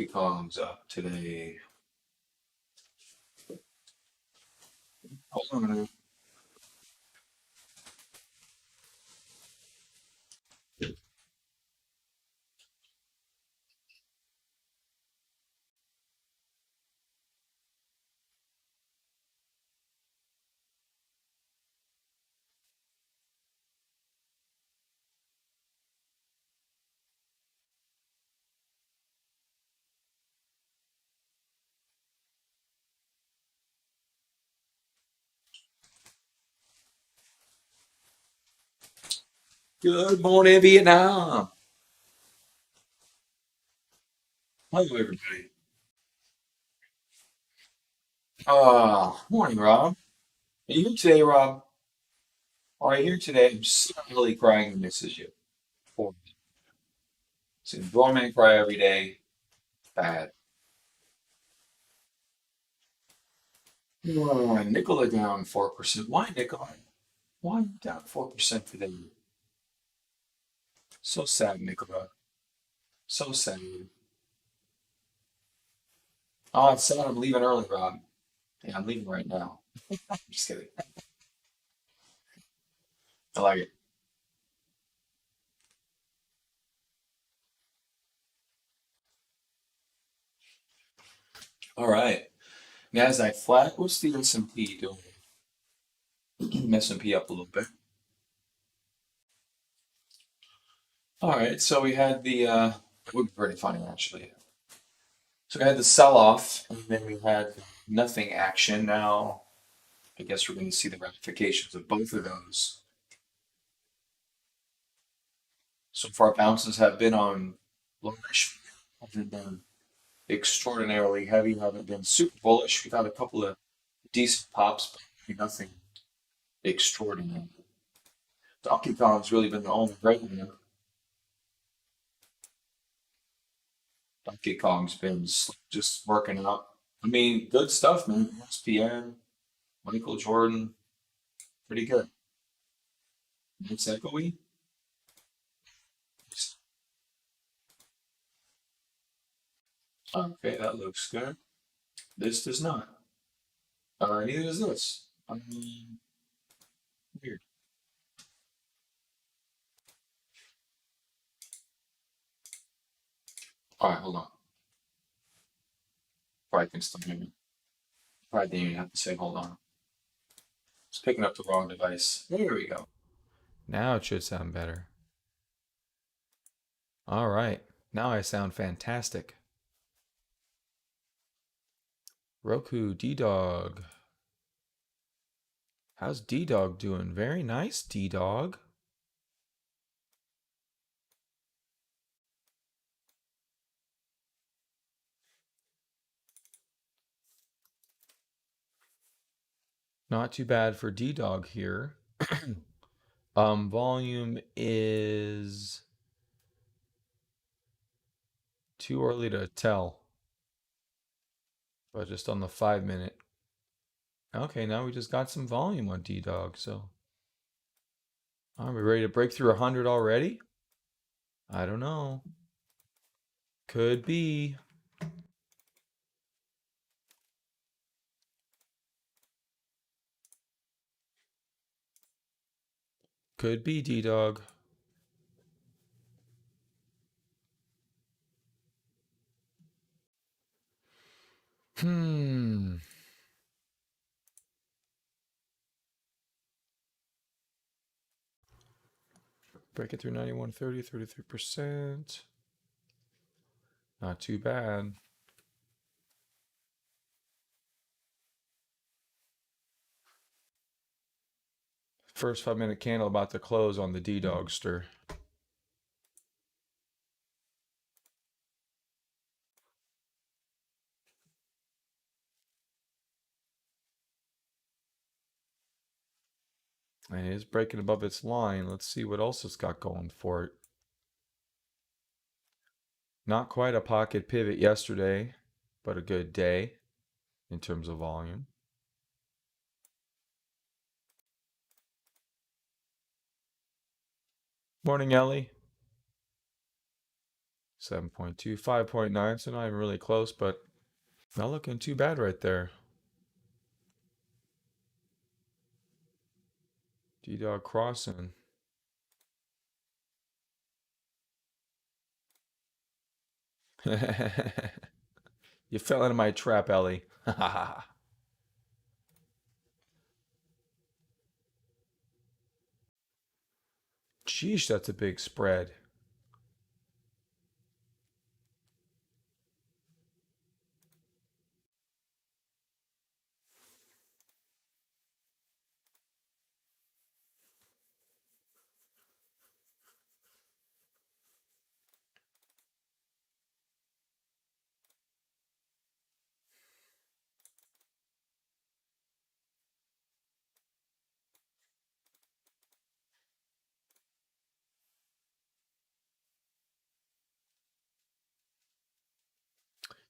Kong's up today. Hold on a minute. Good morning, Vietnam. Hello, everybody. Morning, Rob. Are you here today, Rob? Are you here today? I'm silently crying and misses you. Poor me. See, grown man cry every day. Bad. Nicola down 4%. Why, Nicola? Why down 4% today? So sad, Nicola. So sad. Oh, it's sad I'm leaving early, Rob. Yeah, I'm leaving right now. I'm just kidding. I like it. All right. NASDAQ flat. What's the S&P doing? S&P up a little bit. All right. So we had it would be pretty funny actually. So we had the sell-off, and then we had nothing action. Now, I guess we're going to see the ramifications of both of those. So far, bounces have been on bullish, haven't been extraordinarily heavy, haven't been super bullish. We've had a couple of decent pops, but nothing extraordinary. Donkey Kong's really been the only great one. Donkey Kong's been just working out. I mean, good stuff, man. ESPN, Michael Jordan, pretty good. It's echoey. Okay, that looks good. This does not. Neither does this. I mean, weird. All right, hold on. Probably can still hear me. Probably didn't even have to say hold on. It's picking up the wrong device. There we go. Now it should sound better. All right. Now I sound fantastic. Roku D Dog. How's D Dog doing? Very nice, D Dog. Not too bad for D Dog here. Volume is too early to tell, but just on the 5 minute. Okay, now we just got some volume on D Dog. So, are we ready to break through 100 already? I don't know. Could be. Could be D Dog. Hmm. Break it through 91.30, 33%. Not too bad. First 5 minute candle about to close on the D Dogster. And it is breaking above its line. Let's see what else it's got going for it. Not quite a pocket pivot yesterday, but a good day in terms of volume. Morning, Ellie. 7.2, 5.9, so not even really close, but not looking too bad right there. D-Dog crossing. You fell into my trap, Ellie. Sheesh, that's a big spread.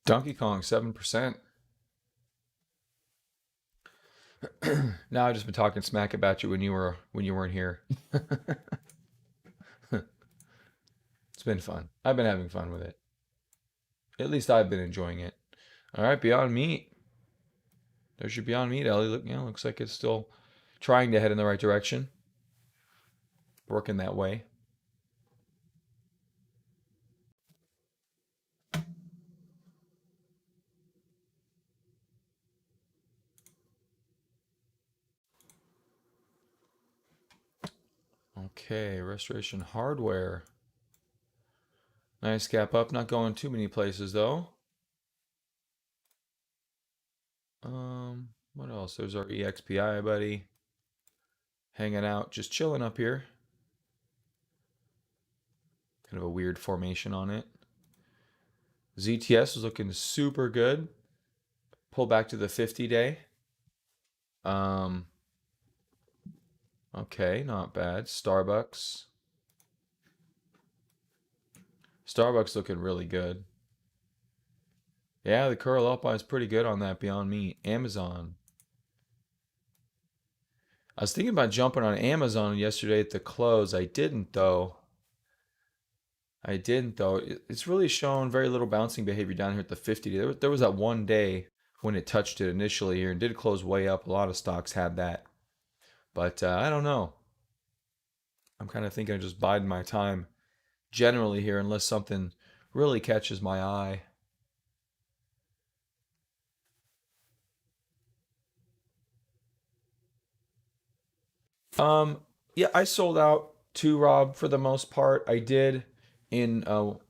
Donkey Kong, 7%. Now I've just been talking smack about you when you weren't here. It's been fun. I've been having fun with it. At least I've been enjoying it. All right, Beyond Meat. There's your Beyond Meat, Ellie. Look, yeah, looks like it's still trying to head in the right direction. Working that way. Okay, Restoration Hardware. Nice gap up. Not going too many places though. What else? There's our EXPI buddy. Hanging out, just chilling up here. Kind of a weird formation on it. ZTS is looking super good. Pull back to the 50-day. Okay, not bad. Starbucks. Starbucks looking really good. Yeah, the curl up is pretty good on that Beyond Meat. Amazon. I was thinking about jumping on Amazon yesterday at the close. I didn't though. It's really shown very little bouncing behavior down here at the 50. There was that one day when it touched it initially here and did close way up. A lot of stocks had that. But I don't know. I'm kind of thinking of just biding my time generally here unless something really catches my eye. Um, yeah, I sold out too, Rob, for the most part. I did in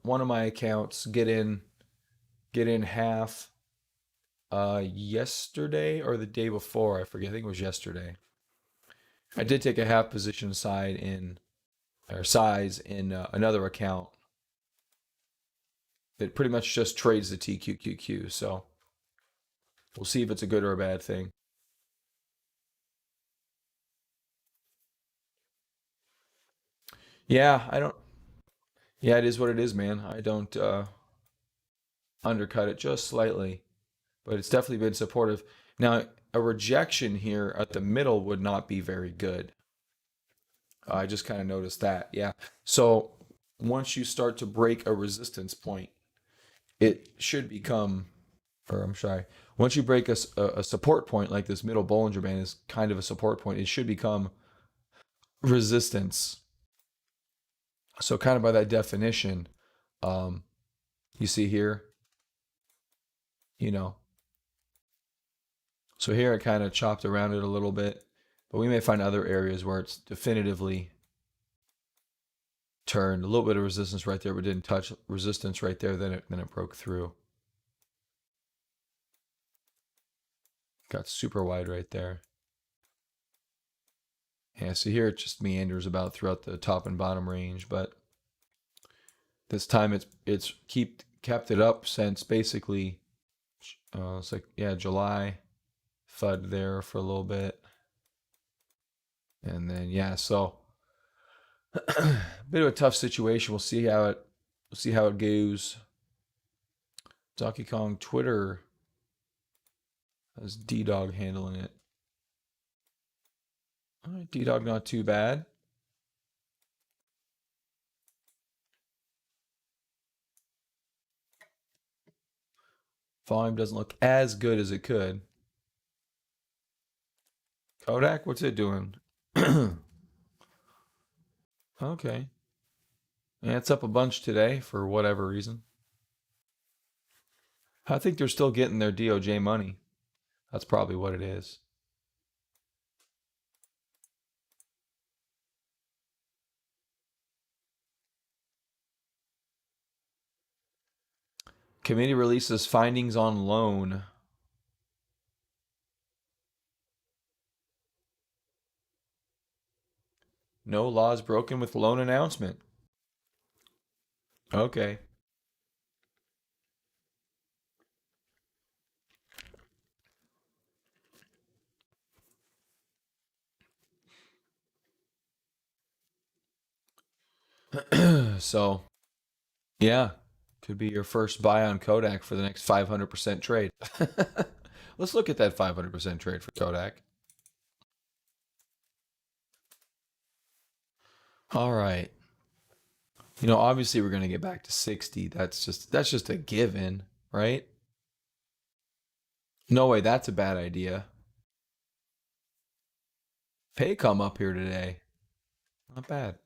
one of my accounts get in half yesterday or the day before. I forget. I think it was yesterday. I did take a half position side in or size in another account that pretty much just trades the TQQQ. So we'll see if it's a good or a bad thing. Yeah, I don't. Yeah, it is what it is, man. I don't undercut it just slightly, but it's definitely been supportive. Now, a rejection here at the middle would not be very good. I just kind of noticed that. Yeah. So once you start to break a resistance point, it should become, or I'm sorry, once you break a support point like this middle Bollinger Band is kind of a support point, it should become resistance. So kind of by that definition, um, you see here, you know, so here it kind of chopped around it a little bit, but we may find other areas where it's definitively turned a little bit of resistance right there, but didn't touch resistance right there. Then it broke through. Got super wide right there. Yeah, so here it just meanders about throughout the top and bottom range, but this time it's kept it up since basically it's like yeah July, FUD there for a little bit, and then yeah, so bit of a tough situation. We'll see how it goes. Donkey Kong Twitter has D Dog handling it. All right, D Dog not too bad. Volume doesn't look as good as it could. Kodak, what's it doing? Okay. Yeah, it's up a bunch today for whatever reason. I think they're still getting their DOJ money. That's probably what it is. Committee releases findings on loan. No laws broken with loan announcement. Okay. So, yeah, could be your first buy on Kodak for the next 500% trade. Let's look at that 500% trade for Kodak. All right. Obviously we're going to get back to 60. That's just a given, right? No way, that's a bad idea. Paycom up here today. Not bad.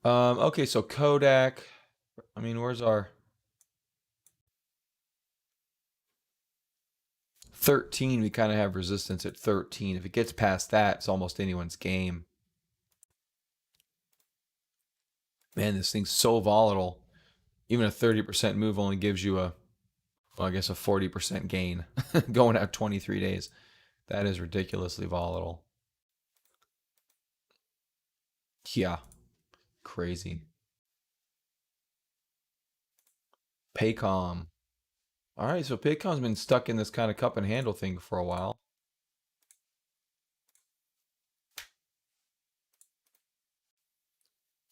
Okay, so Kodak. I mean, where's our 13? We kind of have resistance at 13. If it gets past that, it's almost anyone's game. Man, this thing's so volatile. Even a 30% move only gives you well, I guess a 40% gain going out 23 days. That is ridiculously volatile. Yeah, crazy. Paycom. All right, so Paycom's been stuck in this kind of cup and handle thing for a while.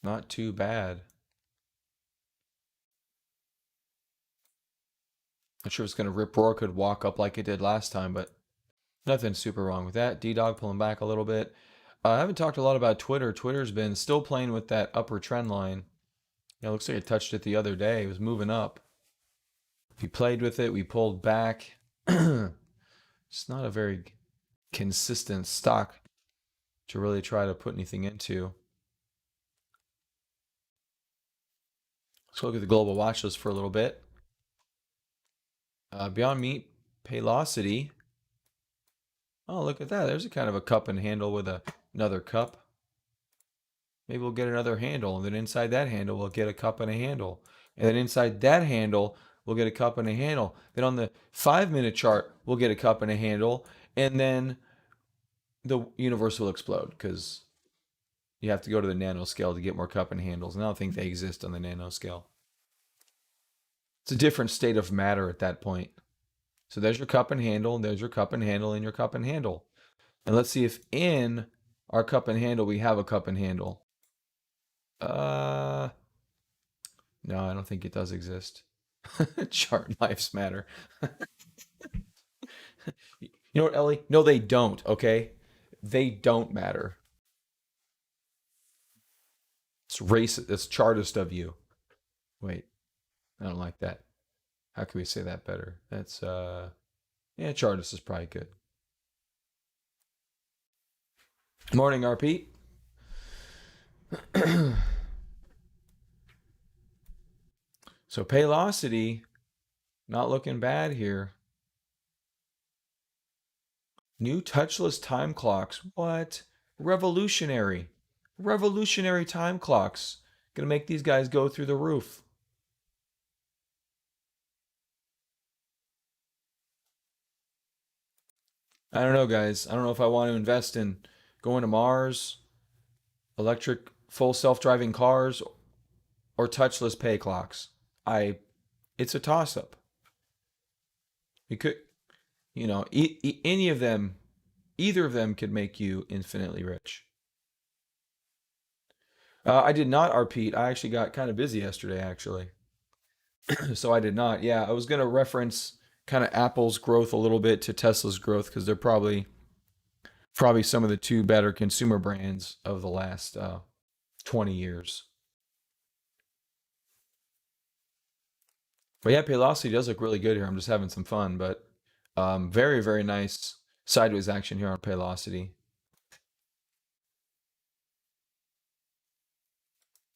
Not too bad. Not sure if it's going to rip roar, could walk up like it did last time, but nothing super wrong with that. D-Dog pulling back a little bit. I haven't talked a lot about Twitter. Twitter's been still playing with that upper trend line. Yeah, it looks like it touched it the other day. It was moving up. We played with it. We pulled back. It's not a very consistent stock to really try to put anything into. Let's look at the global watch list for a little bit. Beyond Meat, Paylocity. Oh, look at that. There's a kind of a cup and handle with another cup. Maybe we'll get another handle, and then inside that handle, we'll get a cup and a handle. And then inside that handle, we'll get a cup and a handle. Then on the 5-minute chart, we'll get a cup and a handle. And then the universe will explode because you have to go to the nanoscale to get more cup and handles. And I don't think they exist on the nanoscale. It's a different state of matter at that point. So there's your cup and handle, and there's your cup and handle, and your cup and handle. And let's see if in our cup and handle we have a cup and handle. No, I don't think it does exist. Chart lives matter. You know what, Ellie? No, they don't, okay? They don't matter. It's racist. It's chartist of you. Wait, I don't like that. How can we say that better? That's yeah, chartist is probably good. Morning, RP. So Paylocity, not looking bad here. New touchless time clocks. What? Revolutionary. Revolutionary time clocks. Gonna make these guys go through the roof. I don't know, guys. I don't know if I want to invest in going to Mars, electric full self-driving cars, or touchless pay clocks. I It's a toss-up. You could, any of them, either of them could make you infinitely rich. I did not repeat. I actually got kind of busy yesterday, actually. So I did not. Yeah, I was going to reference kind of Apple's growth a little bit to Tesla's growth because they're probably some of the two better consumer brands of the last 20 years. But yeah, Paylocity does look really good here. I'm just having some fun, but very, very nice sideways action here on Paylocity.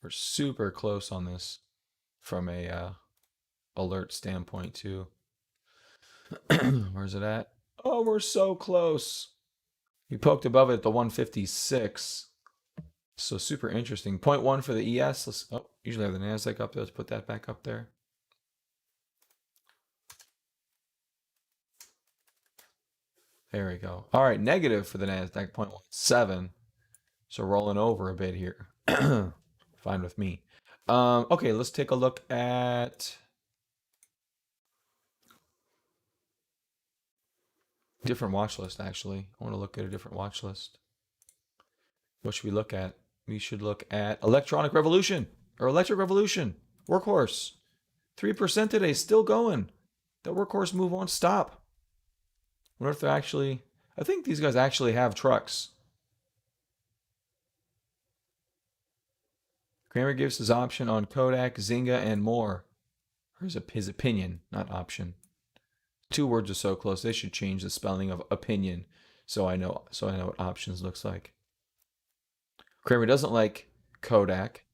We're super close on this from a alert standpoint too. Where's it at? Oh, we're so close. We poked above it at the 156. So super interesting. Point one for the ES. Let's usually have the NASDAQ up there. Let's put that back up there. There we go. All right, negative for the NASDAQ, 0.17. So rolling over a bit here. Fine with me. Okay, let's take a look at different watch list, actually. I want to look at a different watch list. What should we look at? We should look at Electronic Revolution or Electric Revolution. Workhorse. 3% today, still going. The Workhorse move won't stop. I wonder if they're actually... I think these guys actually have trucks. Kramer gives his option on Kodak, Zynga, and more. His opinion, not option. Two words are so close. They should change the spelling of opinion, so I know what options looks like. Kramer doesn't like Kodak.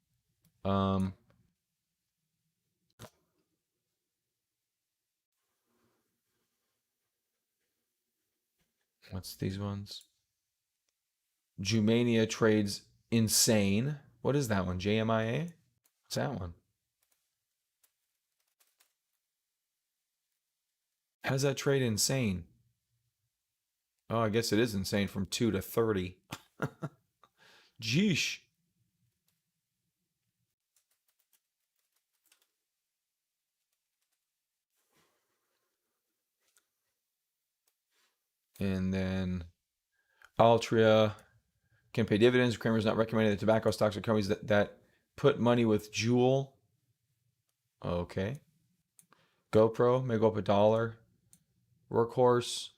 What's these ones? Jumania trades insane. What is that one? JMIA? What's that one? How does that trade insane? Oh, I guess it is insane from 2 to 30. Jeesh. And then Altria can pay dividends. Kramer's not recommending that tobacco stocks are companies that put money with Juul. Okay. GoPro may go up $1. Workhorse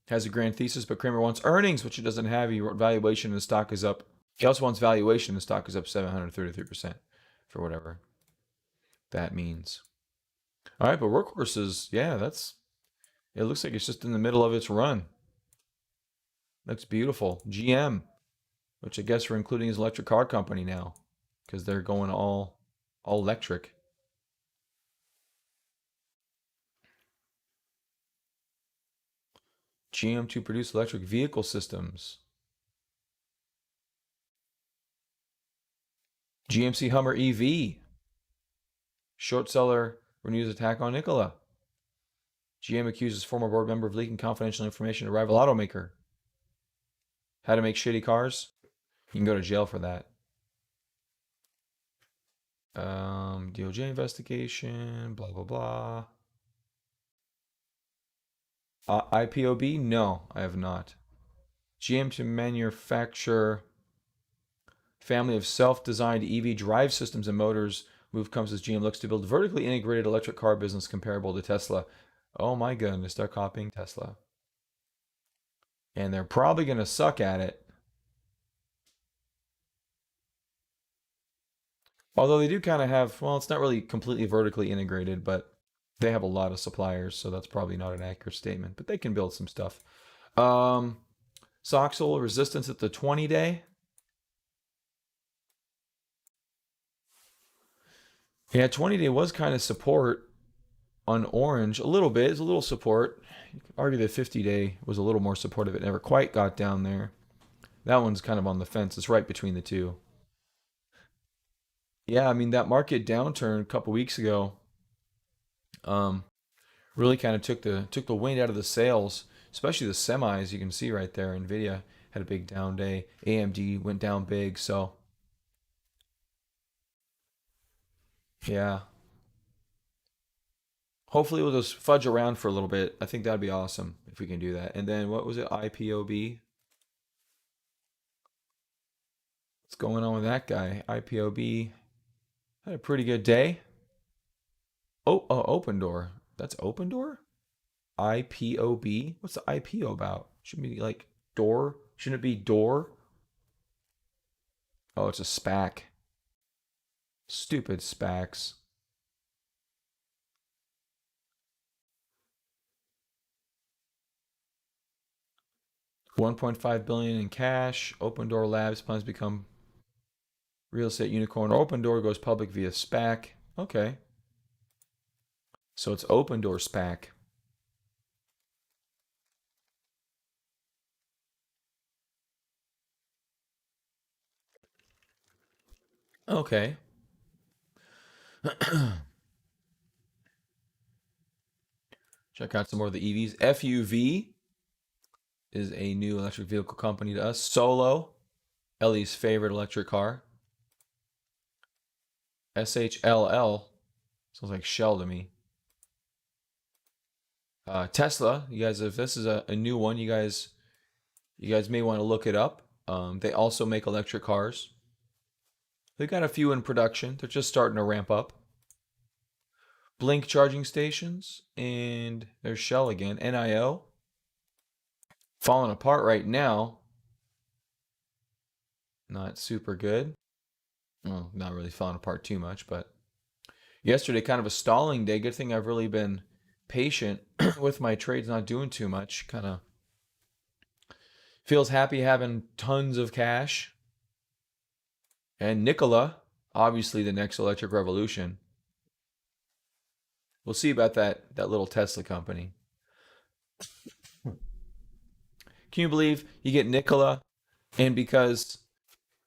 has a grand thesis, but Kramer wants earnings, which it doesn't have. He wrote valuation and the stock is up. He also wants valuation and the stock is up 733% for whatever that means. All right, but Workhorse is, yeah, it looks like it's just in the middle of its run. Looks beautiful. GM, which I guess we're including his electric car company now because they're going all electric. GM to produce electric vehicle systems. GMC Hummer EV. Short seller renews attack on Nikola. GM accuses former board member of leaking confidential information to rival automaker. How to make shitty cars? You can go to jail for that. DOJ investigation, blah, blah, blah. IPOB? No, I have not. GM to manufacture family of self-designed EV drive systems and motors. Move comes as GM looks to build vertically integrated electric car business comparable to Tesla. Oh my goodness, they're copying Tesla. And they're probably going to suck at it. Although they do kind of have, well, it's not really completely vertically integrated, but they have a lot of suppliers, so that's probably not an accurate statement. But they can build some stuff. Soxel resistance at the 20-day. Yeah, 20-day was kind of support on orange. A little bit. It's a little support. You could argue the 50-day was a little more supportive. It never quite got down there. That one's kind of on the fence. It's right between the two. Yeah, I mean that market downturn a couple weeks ago um, really kind of took the wind out of the sails, especially the semis. You can see right there, Nvidia had a big down day. AMD went down big. So yeah, hopefully we'll just fudge around for a little bit. I think that'd be awesome if we can do that. And then what was it? IPOB. What's going on with that guy? IPOB had a pretty good day. Oh, Open Door. That's Open Door? IPOB? What's the IPO about? Shouldn't be like door? Shouldn't it be door? Oh, it's a SPAC. Stupid SPACs. 1.5 billion in cash. Open Door Labs plans to become real estate unicorn. Open Door goes public via SPAC. Okay. So it's Open Door SPAC. Okay. Check out some more of the EVs. FUV is a new electric vehicle company to us. Solo, Ellie's favorite electric car. SHLL sounds like Shell to me. Tesla, you guys, if this is a new one, you guys may want to look it up. They also make electric cars. They got a few in production. They're just starting to ramp up. Blink charging stations, and there's Shell again. NIO. Falling apart right now. Not super good. Well, not really falling apart too much, but yesterday kind of a stalling day. Good thing I've really been patient with my trades, not doing too much. Kind of feels happy having tons of cash. And Nikola, obviously the next electric revolution. We'll see about that little Tesla company. Can you believe you get Nikola, and because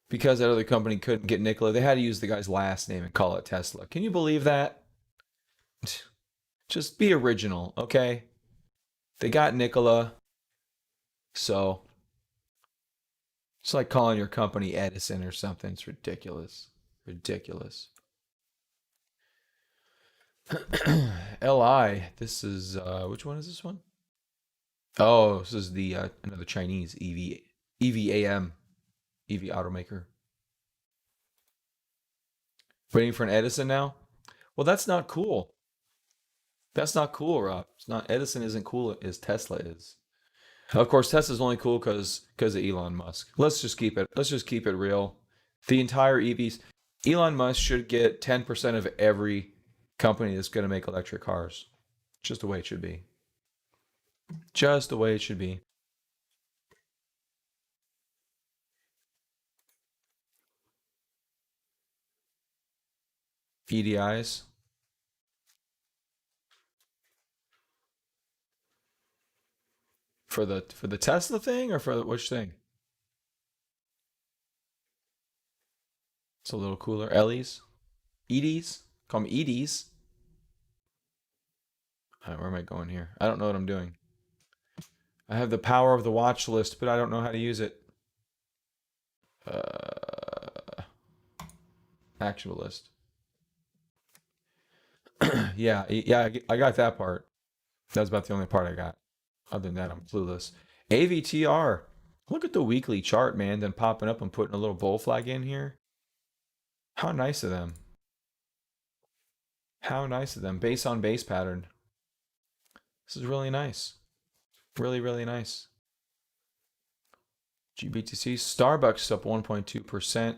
that other company couldn't get Nikola, they had to use the guy's last name and call it Tesla. Can you believe that? Just be original, okay? They got Nikola, so it's like calling your company Edison or something. It's ridiculous. Ridiculous. LI, this is which one is this one? Oh, this is the another Chinese EVAM EV automaker. Waiting for an Edison now? Well, that's not cool. That's not cool, Rob. It's not. Edison isn't cool as Tesla is. Of course, Tesla's only cool because of Elon Musk. Let's just keep it real. The entire EVs. Elon Musk should get 10% of every company that's going to make electric cars. Just the way it should be. Just the way it should be. EDIs for the Tesla thing or for which thing? It's a little cooler. Ellie's, Edie's. Call them Edie's. All right, where am I going here? I don't know what I'm doing. I have the power of the watch list, but I don't know how to use it. Uh, Actionable list. Yeah, I got that part. That's about the only part I got. Other than that, I'm clueless. AVTR. Look at the weekly chart, man. Then popping up and putting a little bull flag in here. How nice of them. How nice of them. Base on base pattern. This is really nice. Really, really nice. GBTC. Starbucks up 1.2%.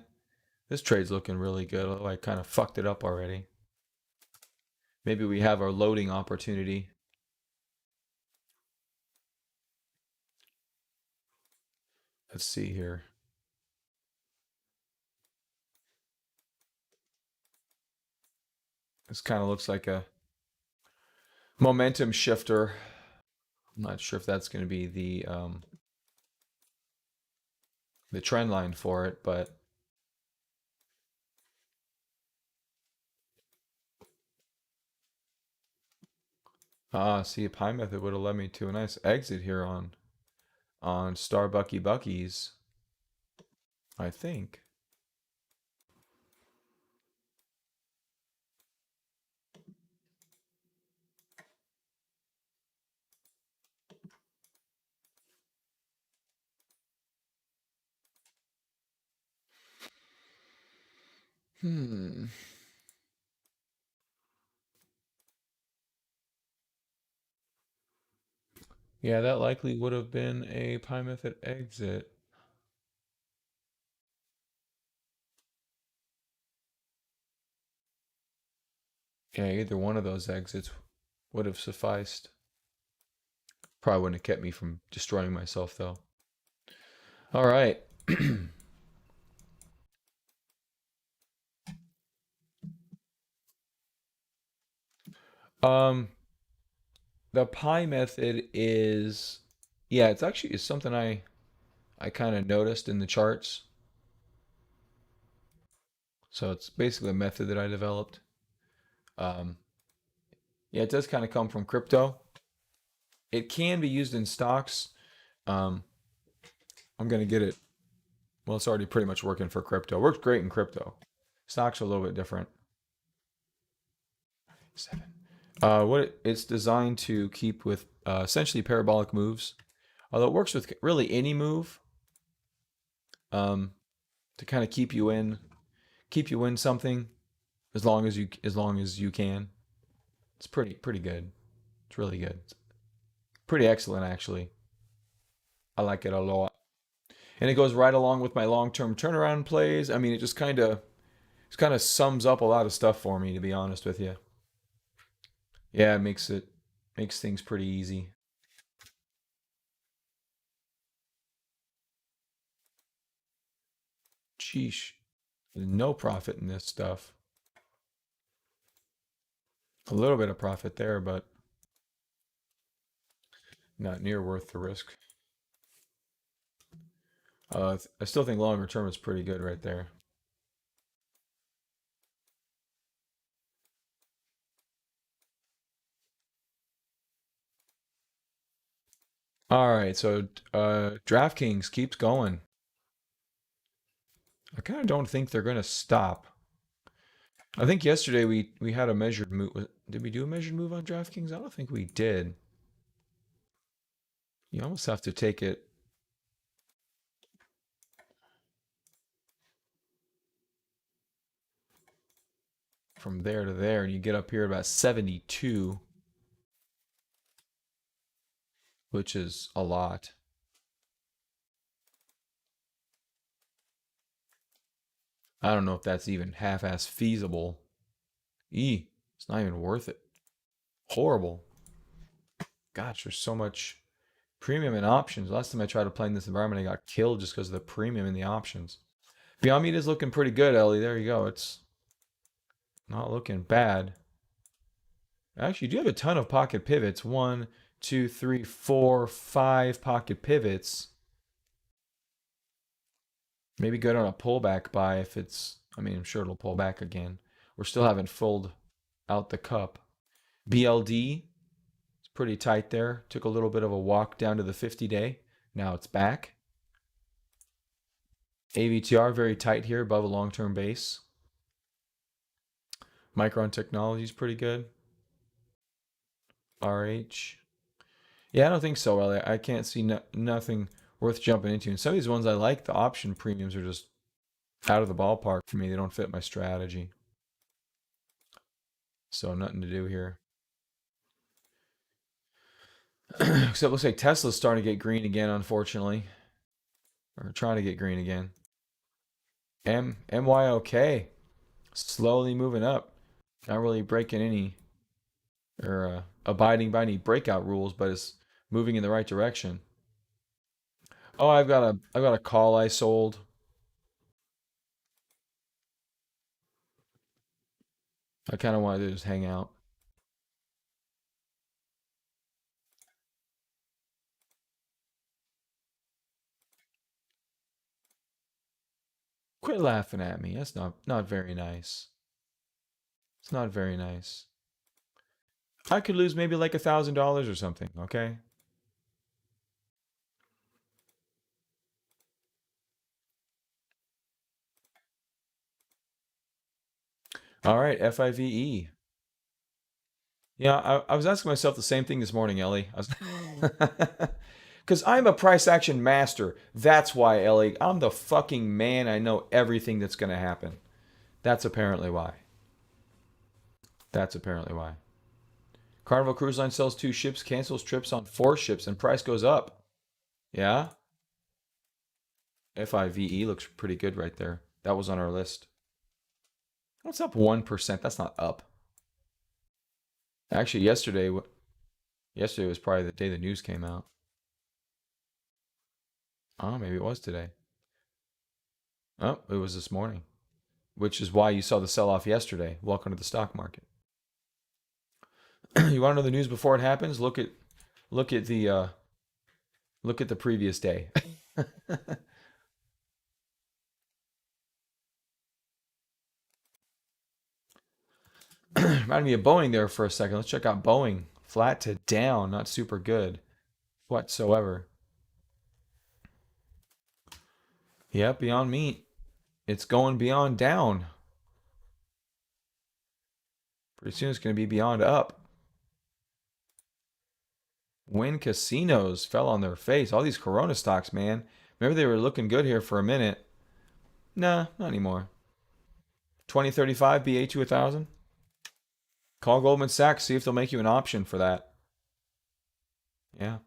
This trade's looking really good, although I kind of fucked it up already. Maybe we have our loading opportunity. Let's see here. This kind of looks like a momentum shifter. I'm not sure if that's going to be the trend line for it, but see, a pie method would have led me to a nice exit here on Starbucky Buckies, I think. Hmm. Yeah, that likely would have been a pie method exit. Yeah, either one of those exits would have sufficed. Probably wouldn't have kept me from destroying myself, though. All right. Um, the pi method is, yeah, it's actually is something I kind of noticed in the charts. So it's basically a method that I developed. Um, yeah, it does kind of come from crypto. It can be used in stocks. Um, I'm gonna get it. Well, it's already pretty much working for crypto. Works great in crypto. Stocks are a little bit different. Seven. It's designed to keep with essentially parabolic moves. Although it works with really any move, um, to kind of keep you in something as long as you can. It's pretty good. It's really good. It's pretty excellent actually. I like it a lot. And it goes right along with my long-term turnaround plays. I mean, it kind of sums up a lot of stuff for me, to be honest with you. Yeah, it makes things pretty easy. Sheesh. No profit in this stuff. A little bit of profit there, but not near worth the risk. I still think longer term is pretty good right there. All right, so DraftKings keeps going. I kind of don't think they're going to stop. I think yesterday we had a measured move. Did we do a measured move on DraftKings? I don't think we did. You almost have to take it from there to there, and you get up here at about 72, which is a lot. I don't know if that's even half-ass feasible. It's not even worth it. Horrible. Gosh, there's so much premium and options. Last time I tried to play in this environment, I got killed just because of the premium and the options. Beyond Meat is looking pretty good, Ellie. There you go. It's not looking bad. Actually, you do have a ton of pocket pivots. One, two, three, four, five pocket pivots. Maybe good on a pullback buy if it's, I mean, I'm sure it'll pull back again. We're still having filled out the cup. BLD, it's pretty tight there. Took a little bit of a walk down to the 50 day. Now it's back. AVTR very tight here above a long term base. Micron Technology is pretty good. RH. Yeah, I don't think so, Elliot. I can't see nothing worth jumping into. And some of these ones I like, the option premiums are just out of the ballpark for me. They don't fit my strategy. So nothing to do here. Except it looks like Tesla's starting to get green again, unfortunately. Or trying to get green again. MYOK. Slowly moving up. Not really breaking any or abiding by any breakout rules, but it's moving in the right direction. Oh, I've got a call I sold. I kind of wanted to just hang out. Quit laughing at me. That's not very nice. It's not very nice. I could lose maybe like $1,000 or something. Okay. All right. FIVE. Yeah, I was asking myself the same thing this morning, Ellie. I was because I'm a price action master. That's why, Ellie. I'm the fucking man. I know everything that's gonna happen. That's apparently why. That's apparently why. Carnival Cruise Line sells 2 ships, cancels trips on 4 ships, and price goes up. Yeah. FIVE looks pretty good right there. That was on our list. What's up 1%? That's not up. Actually, yesterday was probably the day the news came out. Oh, maybe it was today. Oh, it was this morning, which is why you saw the sell off yesterday. Welcome to the stock market. You want to know the news before it happens? Look at the previous day. Reminded me of Boeing there for a second. Let's check out Boeing. Flat to down, not super good whatsoever. Yep, Beyond Meat. It's going beyond down. Pretty soon it's going to be beyond up. Wynn Casinos fell on their face. All these Corona stocks, man. Remember they were looking good here for a minute. Nah, not anymore. 2035 BA to 1000. Call Goldman Sachs, see if they'll make you an option for that. Yeah.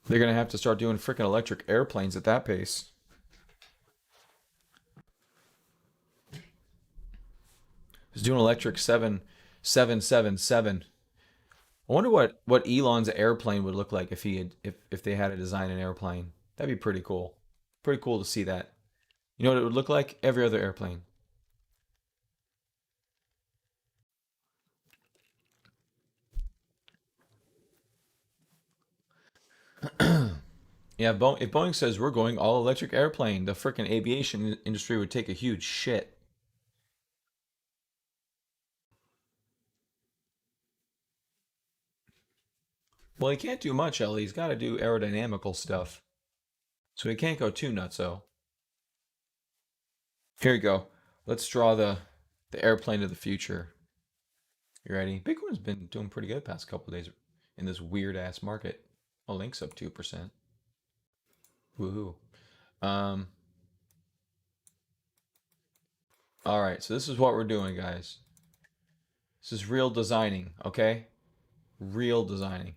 They're going to have to start doing freaking electric airplanes at that pace. He's doing electric 7777. I wonder what Elon's airplane would look like if they had to design an airplane. That'd be pretty cool. Pretty cool to see that. You know what it would look like? Every other airplane. Yeah, if Boeing says we're going all electric airplane, the freaking aviation industry would take a huge shit. Well, he can't do much, Ellie. He's got to do aerodynamical stuff. So he can't go too nutso. Here we go. Let's draw the airplane of the future. You ready? Bitcoin's been doing pretty good the past couple of days in this weird ass market. Oh, Link's up 2%. Woohoo. Um, all right, so this is what we're doing, guys. This is real designing, okay? Real designing.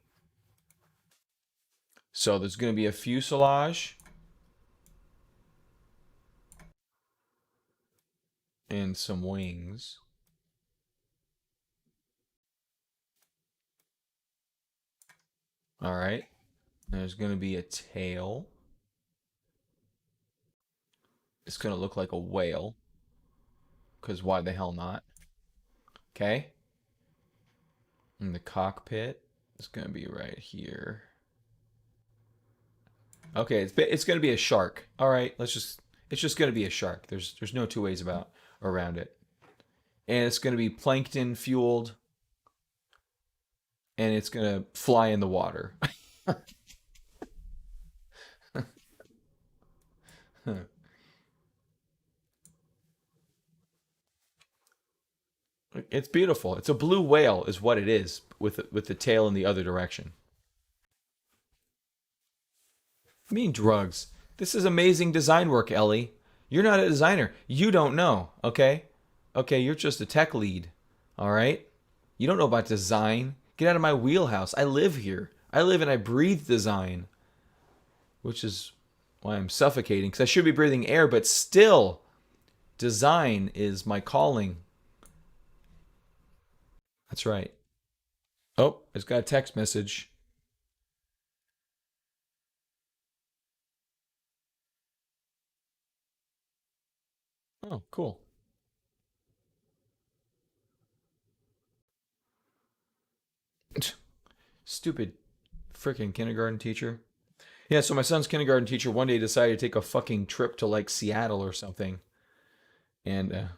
So there's going to be a fuselage and some wings. All right. There's going to be a tail. It's going to look like a whale. Because why the hell not? Okay. And the cockpit is going to be right here. Okay, it's going to be a shark. All right, it's just going to be a shark. There's no two ways about around it. And it's going to be plankton fueled and it's going to fly in the water. It's beautiful. It's a blue whale is what it is with the tail in the other direction. I mean drugs. This is amazing design work, Ellie. You're not a designer. You don't know, okay? Okay, you're just a tech lead. All right? You don't know about design. Get out of my wheelhouse. I live here. I live and I breathe design, which is why I'm suffocating because I should be breathing air, but still, design is my calling. That's right. Oh, it's got a text message. Oh, cool. Stupid freaking kindergarten teacher. Yeah, so my son's kindergarten teacher one day decided to take a fucking trip to like Seattle or something. And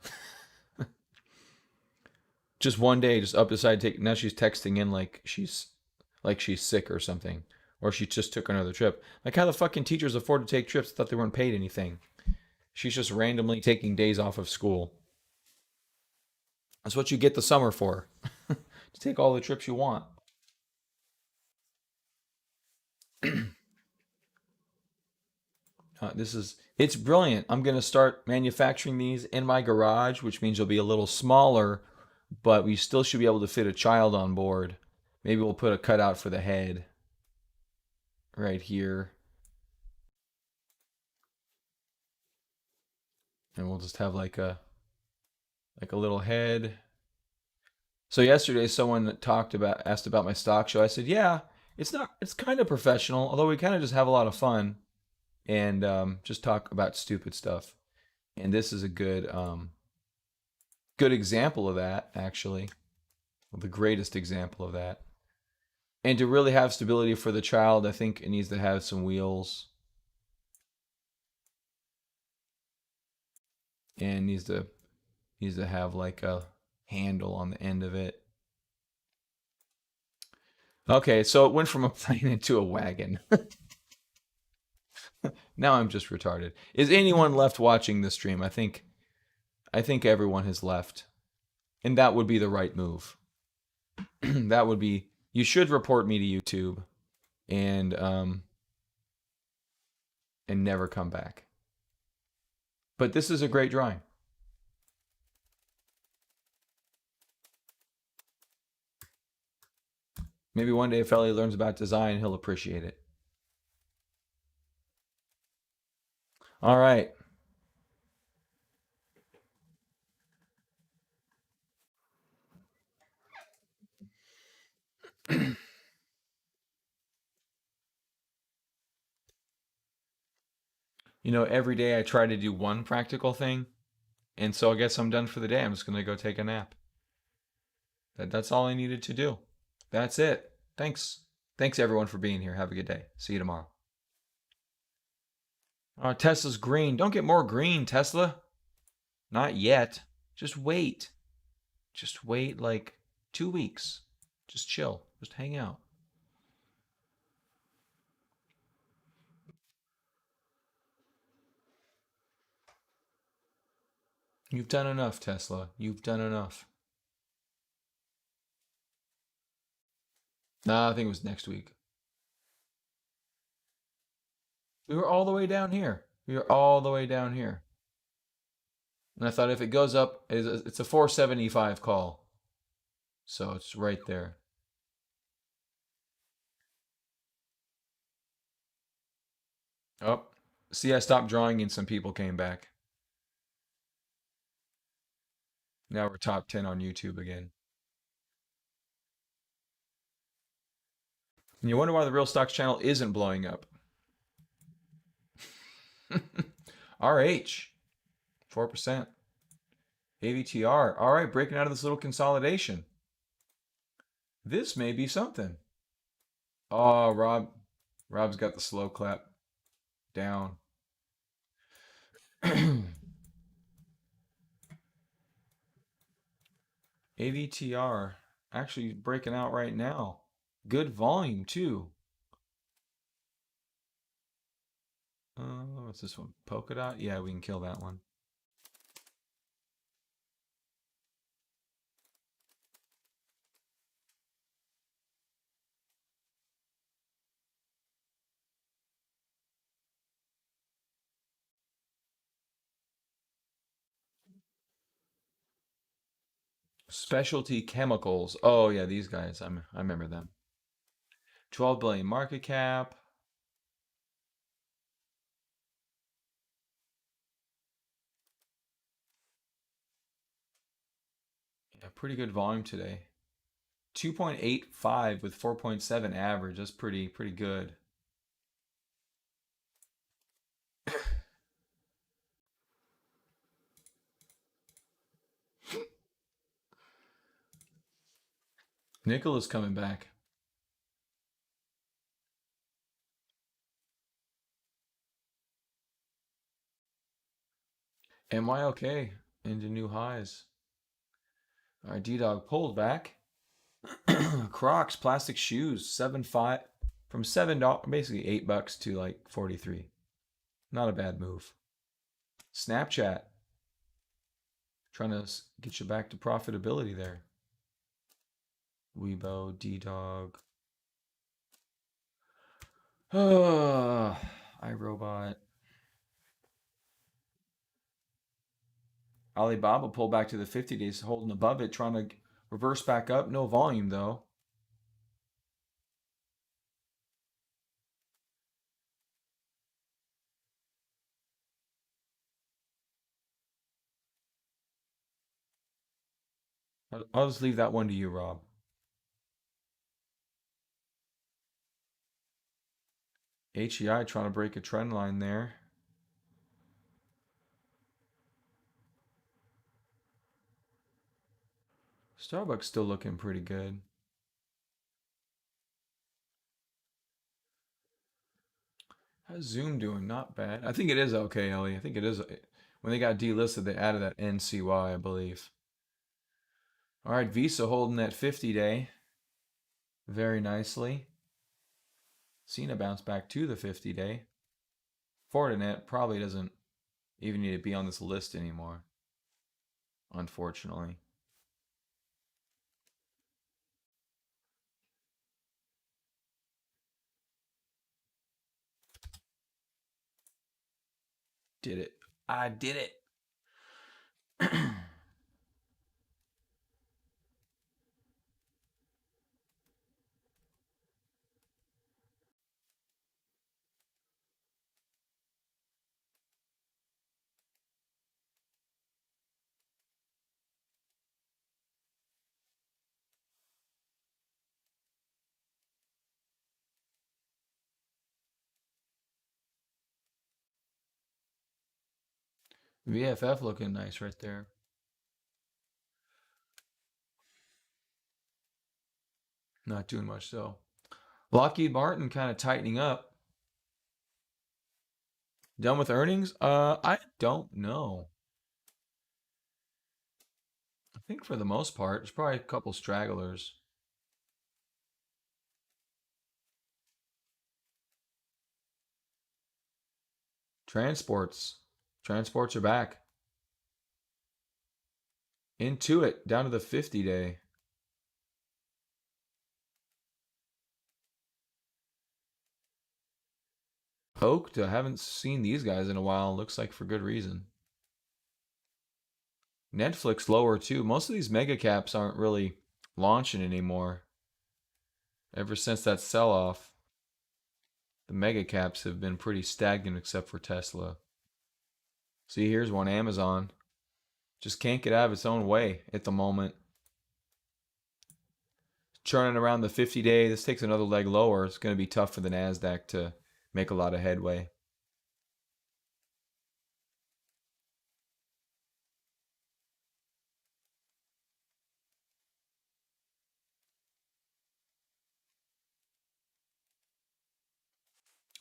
just one day, just up decided to take. Now she's texting in like she's sick or something, or she just took another trip. Like how the fucking teachers afford to take trips? Thought they weren't paid anything. She's just randomly taking days off of school. That's what you get the summer for. To take all the trips you want. It's brilliant. I'm going to start manufacturing these in my garage, which means you'll be a little smaller, but we still should be able to fit a child on board. Maybe we'll put a cutout for the head right here, and we'll just have like a little head. So yesterday, someone asked about my stock show. I said, yeah, It's not. It's kind of professional, although we kind of just have a lot of fun and just talk about stupid stuff. And this is a good example of that, actually. Well, the greatest example of that. And to really have stability for the child, I think it needs to have some wheels and needs to have like a handle on the end of it. Okay, so it went from a plane into a wagon. Now I'm just retarded. Is anyone left watching this stream? I think everyone has left. And that would be the right move. That would be you should report me to YouTube and never come back. But this is a great drawing. Maybe one day if Ellie learns about design, he'll appreciate it. All right. Every day I try to do one practical thing, and so I guess I'm done for the day. I'm just going to go take a nap. That's all I needed to do. That's it. Thanks. Thanks everyone for being here. Have a good day. See you tomorrow. Tesla's green. Don't get more green, Tesla. Not yet. Just wait. Just wait like 2 weeks. Just chill. Just hang out. You've done enough, Tesla. You've done enough. Nah, I think it was next week. We were all the way down here. We were all the way down here. And I thought if it goes up, it's a 475 call. So it's right there. Oh, see, I stopped drawing and some people came back. Now we're top 10 on YouTube again. And you wonder why the Real Stocks channel isn't blowing up. RH, 4%. AVTR. All right, breaking out of this little consolidation. This may be something. Oh, Rob's got the slow clap down. AVTR actually breaking out right now. Good volume too. What's this one? Polka dot? Yeah, we can kill that one. Specialty chemicals. Oh yeah, these guys. I remember them. 12 billion market cap. Yeah, pretty good volume today. 2.85 with 4.7 average. That's pretty good. Nickel is coming back. MYOK into new highs. All right, D-Dog pulled back. Crocs plastic shoes 7.5 from $7 basically $8 to like 43. Not a bad move. Snapchat trying to get you back to profitability there. Weibo, D-Dog. iRobot. Alibaba pulled back to the 50 days, holding above it, trying to reverse back up. No volume though. I'll just leave that one to you, Rob. HEI trying to break a trend line there. Starbucks still looking pretty good. How's Zoom doing? Not bad. I think it is okay, Ellie. I think it is. When they got delisted, they added that NCY, I believe. All right, Visa holding that 50-day very nicely. Cena bounced back to the 50-day. Fortinet probably doesn't even need to be on this list anymore, unfortunately. Did it. I did it. VFF looking nice right there. Not doing much though. Lockheed Martin kind of tightening up. Done with earnings? I don't know. I think for the most part, there's probably a couple stragglers. Transports. Transports are back. Into it, down to the 50-day. Poked. I haven't seen these guys in a while. Looks like for good reason. Netflix lower too. Most of these mega caps aren't really launching anymore. Ever since that sell-off, the mega caps have been pretty stagnant except for Tesla. See, here's one, Amazon. Just can't get out of its own way at the moment. Churning around the 50-day. This takes another leg lower. It's going to be tough for the NASDAQ to make a lot of headway.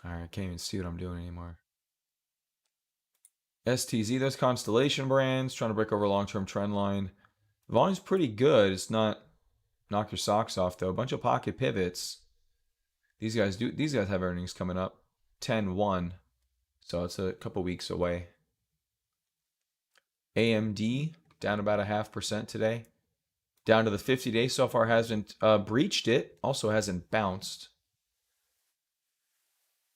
All right, I can't even see what I'm doing anymore. STZ, those Constellation brands trying to break over long-term trend line. The volume's pretty good. It's not knock your socks off though. A bunch of pocket pivots. These guys have earnings coming up. 10-1. So it's a couple weeks away. AMD down about 0.5% today. Down to the 50-day. So far hasn't breached it. Also hasn't bounced.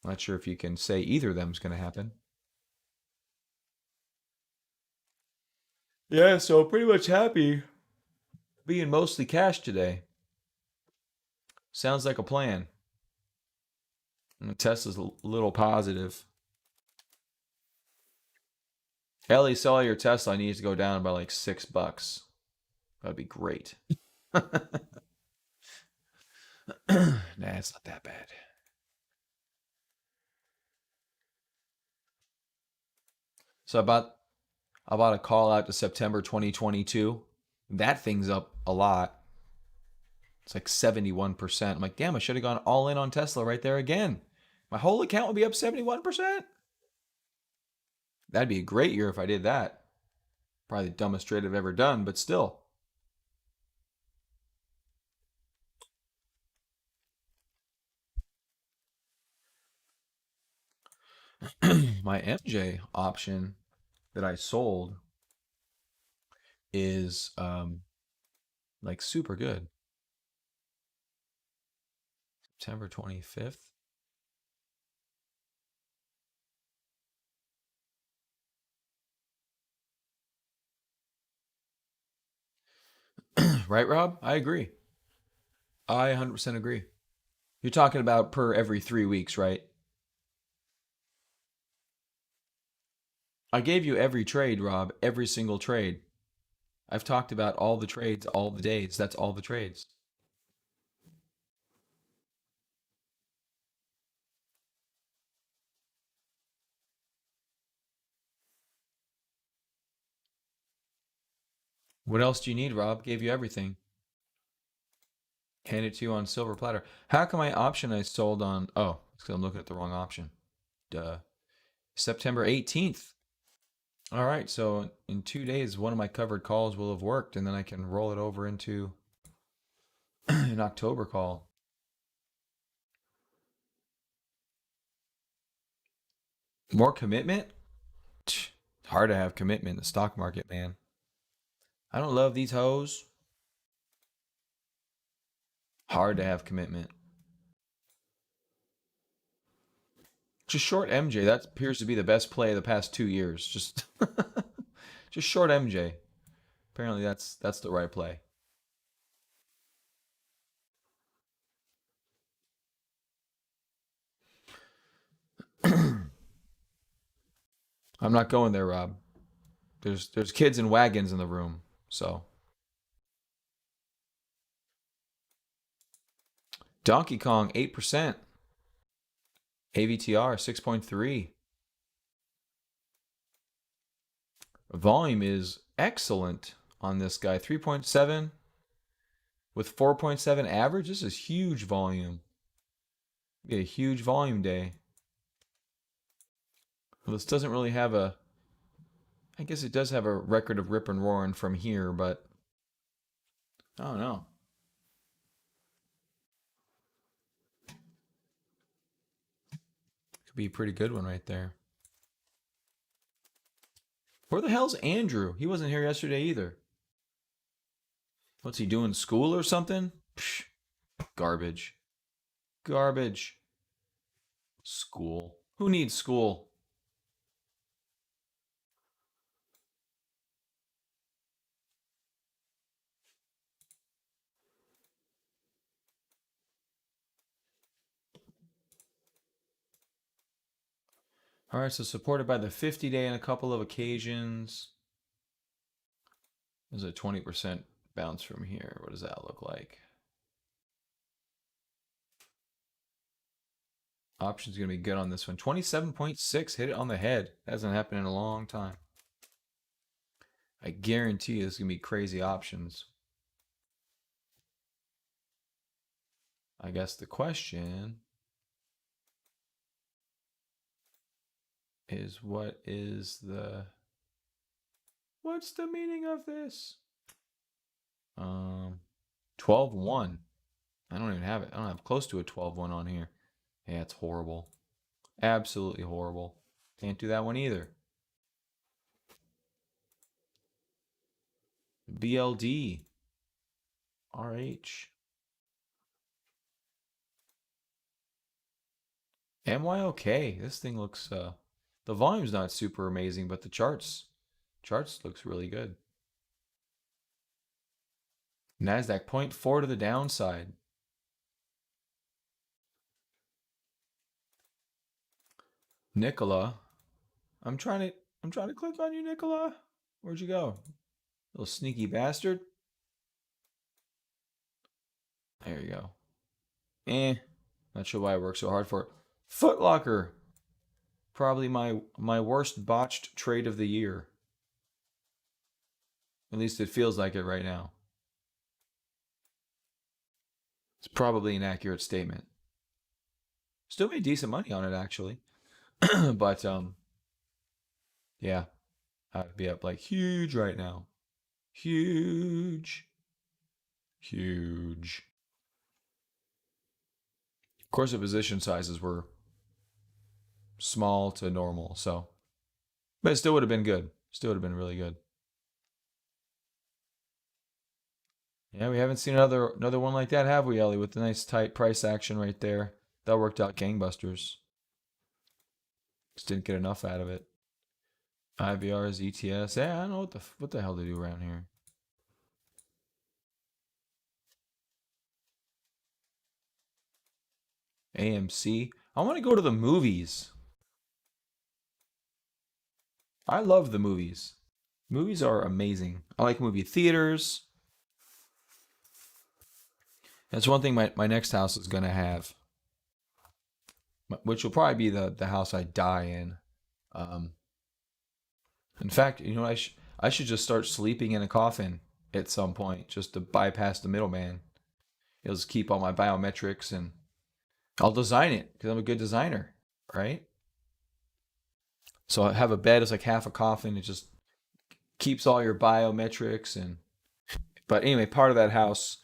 Not sure if you can say either of them's going to happen. Yeah, so pretty much happy being mostly cash today. Sounds like a plan. And Tesla's a little positive. Ellie, sell your Tesla needs to go down by like $6. That'd be great. Nah, it's not that bad. So I bought a call out to September 2022. That thing's up a lot. It's like 71%. I'm like, damn, I should have gone all in on Tesla right there again. My whole account would be up 71%. That'd be a great year if I did that. Probably the dumbest trade I've ever done, but still. My MJ option that I sold is like super good. September 25th. Right, Rob? I agree. I 100% agree. You're talking about per every 3 weeks, right? I gave you every trade, Rob. Every single trade. I've talked about all the trades, all the days. That's all the trades. What else do you need, Rob? Gave you everything. Hand it to you on silver platter. How come my option I sold on? Oh, because I'm looking at the wrong option. Duh. September 18th. All right, so in 2 days, one of my covered calls will have worked, and then I can roll it over into an October call. More commitment? Hard to have commitment in the stock market, man. I don't love these hoes. Hard to have commitment. Just short MJ. That appears to be the best play of the past 2 years. Just short MJ. Apparently that's the right play. I'm not going there, Rob. There's kids in wagons in the room. So Donkey Kong 8%. AVTR 6.3. Volume is excellent on this guy. 3.7 with 4.7 average. This is huge volume. Be a huge volume day. Well, this doesn't really have a. I guess it does have a record of rip and roaring from here, but I don't know. Could be a pretty good one right there. Where the hell's Andrew? He wasn't here yesterday either. What's he doing? School or something? Psh, garbage. Garbage. School. Who needs school? All right, so supported by the 50-day and a couple of occasions. There's a 20% bounce from here. What does that look like? Option's going to be good on this one. 27.6, hit it on the head. That hasn't happened in a long time. I guarantee you this is going to be crazy options. I guess the question is what's the meaning of this? 12-1. I don't even have it. I don't have close to a 12-1 on here. Yeah, it's horrible. Absolutely horrible. Can't do that one either. BLD. RH. MYOK. This thing looks the volume's not super amazing, but the charts looks really good. NASDAQ 0.4 to the downside. Nikola. I'm trying to click on you, Nikola. Where'd you go? Little sneaky bastard. There you go. Not sure why I work so hard for it. Foot Locker. Probably my worst botched trade of the year. At least it feels like it right now. It's probably an accurate statement. Still made decent money on it actually. But yeah. I'd be up like huge right now. Huge. Huge. Of course the position sizes were small to normal, so but it still would have been good. Still would have been really good. Yeah, we haven't seen another one like that, have we, Ellie? With the nice tight price action right there. That worked out gangbusters. Just didn't get enough out of it. IVR's ETS. Yeah, I don't know what the hell they do around here. AMC. I want to go to the movies. I love the movies. Movies are amazing. I like movie theaters. That's one thing my next house is going to have, which will probably be the house I die in. In fact, you know, I should just start sleeping in a coffin at some point just to bypass the middleman. It'll just keep all my biometrics and I'll design it because I'm a good designer, right? So I have a bed as like half a coffin. It just keeps all your biometrics and but anyway, part of that house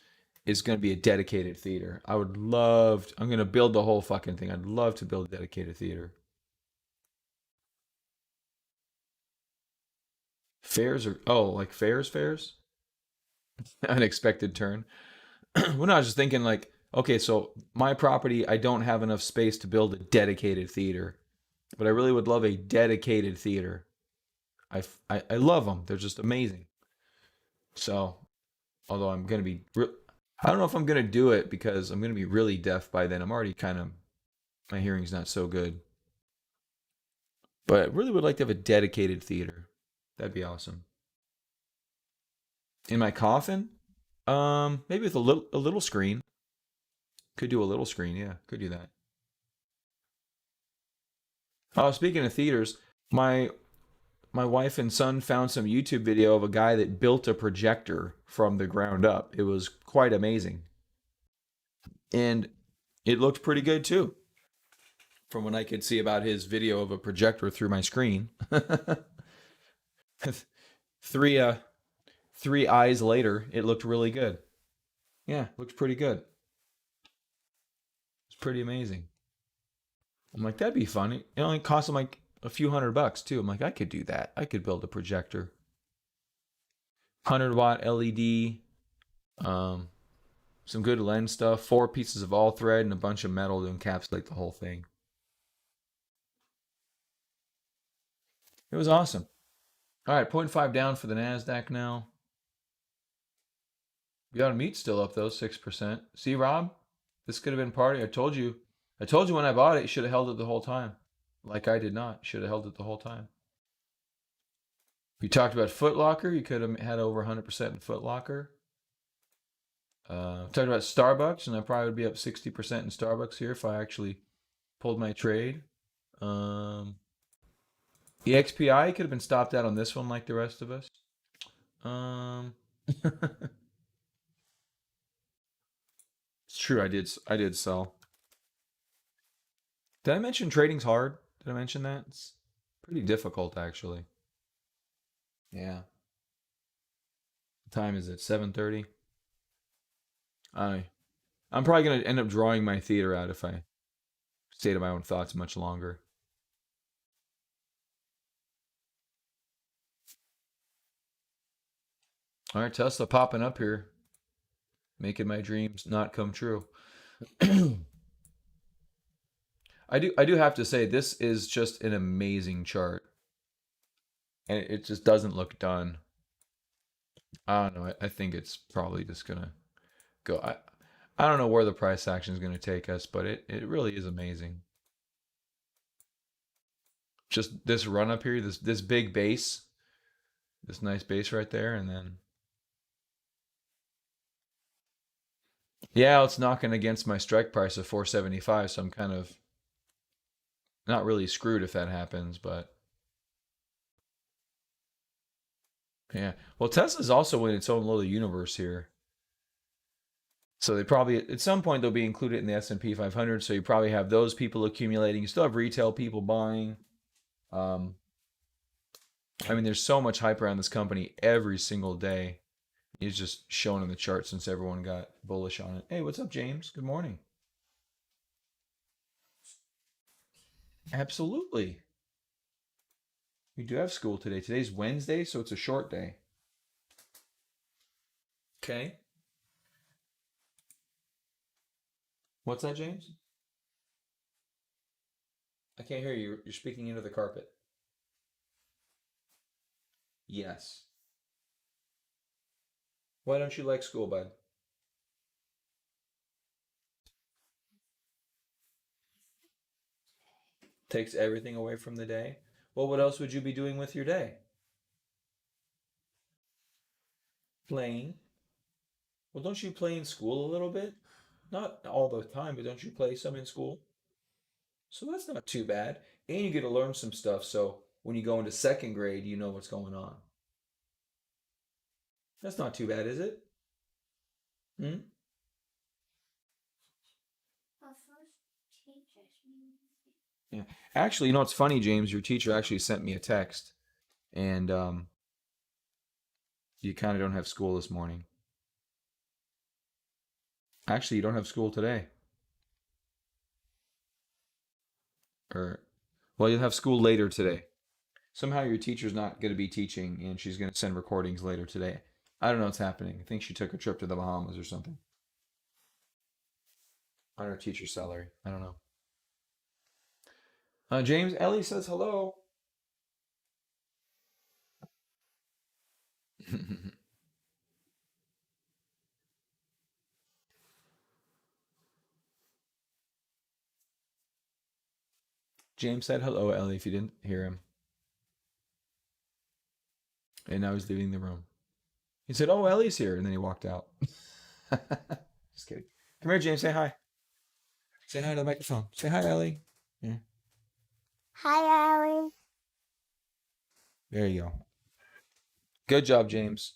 is going to be a dedicated theater. I'm going to build the whole fucking thing. I'd love to build a dedicated theater. Fairs are, oh, like fairs? Unexpected turn. Well, no, I was just thinking like, okay, so my property, I don't have enough space to build a dedicated theater, but I really would love a dedicated theater. I love them. They're just amazing. So, although I don't know if I'm gonna do it because I'm gonna be really deaf by then. I'm already kind of my hearing's not so good, but I really would like to have a dedicated theater. That'd be awesome. In my coffin, maybe with a little screen. Could do a little screen. Yeah, could do that. Oh, speaking of theaters, my my wife and son found some YouTube video of a guy that built a projector from the ground up. It was quite amazing. And it looked pretty good too, from what I could see about his video of a projector through my screen. three uh 3 eyes later, it looked really good. Yeah, looked pretty good. It's pretty amazing. I'm like, that'd be funny. It only cost him like a few $100 too. I'm like, I could do that. I could build a projector. 100-watt LED, um, some good lens stuff, 4 pieces of all thread, and a bunch of metal to encapsulate the whole thing. It was awesome. All right, point 0.5 down for the NASDAQ now. We got a meat still up though, 6%. See, Rob, this could have been party. I told you. I told you when I bought it, you should have held it the whole time. Like I did not. Should have held it the whole time. We talked about Foot Locker. You could have had over 100% in Foot Locker. Talked about Starbucks, and I probably would be up 60% in Starbucks here if I actually pulled my trade. Um, EXPI could have been stopped out on this one like the rest of us. Um, it's true. I did sell. Did I mention trading's hard? Did I mention that? It's pretty difficult actually. Yeah. What time is it? 7:30. I I'm probably gonna end up drawing my theater out if I stay to my own thoughts much longer. All right, Tesla popping up here, making my dreams not come true. I do have to say this is just an amazing chart, and it just doesn't look done. I don't know. I think it's probably just gonna go. I don't know where the price action is gonna take us, but it really is amazing. Just this run up here, this big base, this nice base right there, and then yeah, it's knocking against my strike price of 475, so I'm kind of not really screwed if that happens, but yeah. Well, Tesla's also in its own little universe here. So they probably at some point they'll be included in the S&P 500. So you probably have those people accumulating. You still have retail people buying. Um, I mean, there's so much hype around this company every single day. It's just shown in the chart since everyone got bullish on it. Hey, what's up, James? Good morning. Absolutely. We do have school today. Today's Wednesday, so it's a short day. Okay. What's that, James? I can't hear you. You're speaking into the carpet. Yes. Why don't you like school, bud? Takes everything away from the day. Well, what else would you be doing with your day? Playing. Well, don't you play in school a little bit? Not all the time, but don't you play some in school? So that's not too bad. And you get to learn some stuff. So when you go into second grade, you know what's going on. That's not too bad, is it? Hmm? Yeah. Actually, you know what's funny, James? Your teacher actually sent me a text, and you kind of don't have school this morning. Actually, you don't have school today, or well, you'll have school later today. Somehow your teacher's not going to be teaching, and she's going to send recordings later today. I don't know what's happening. I think she took a trip to the Bahamas or something on her teacher's salary. I don't know. James, Ellie says hello. James said hello, Ellie, if you didn't hear him. And now he's leaving the room. He said, "Oh, Ellie's here," and then he walked out. Just kidding. Come here, James. Say hi. Say hi to the microphone. Say hi, Ellie. Yeah. Hi, Ellie. There you go. Good job, James.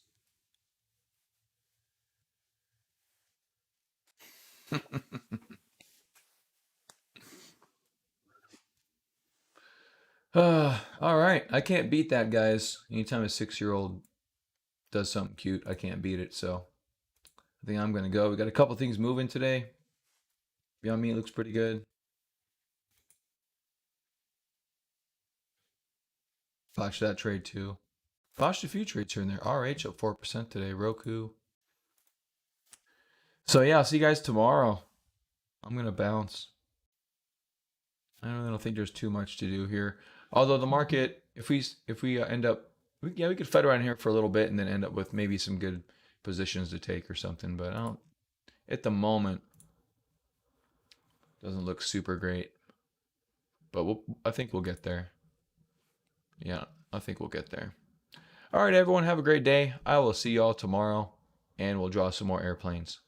All right. I can't beat that, guys. Anytime a 6-year-old does something cute, I can't beat it. So I think I'm going to go. We got a couple things moving today. Beyond Meat looks pretty good. Flash that trade too. Flashed a few trades here and there. RH up 4% today. Roku. So yeah, I'll see you guys tomorrow. I'm going to bounce. I don't think there's too much to do here. Although the market, if we end up, we could fight around here for a little bit and then end up with maybe some good positions to take or something. But I don't, at the moment, doesn't look super great. But I think we'll get there. Yeah, I think we'll get there. All right, everyone, have a great day. I will see y'all tomorrow, and we'll draw some more airplanes.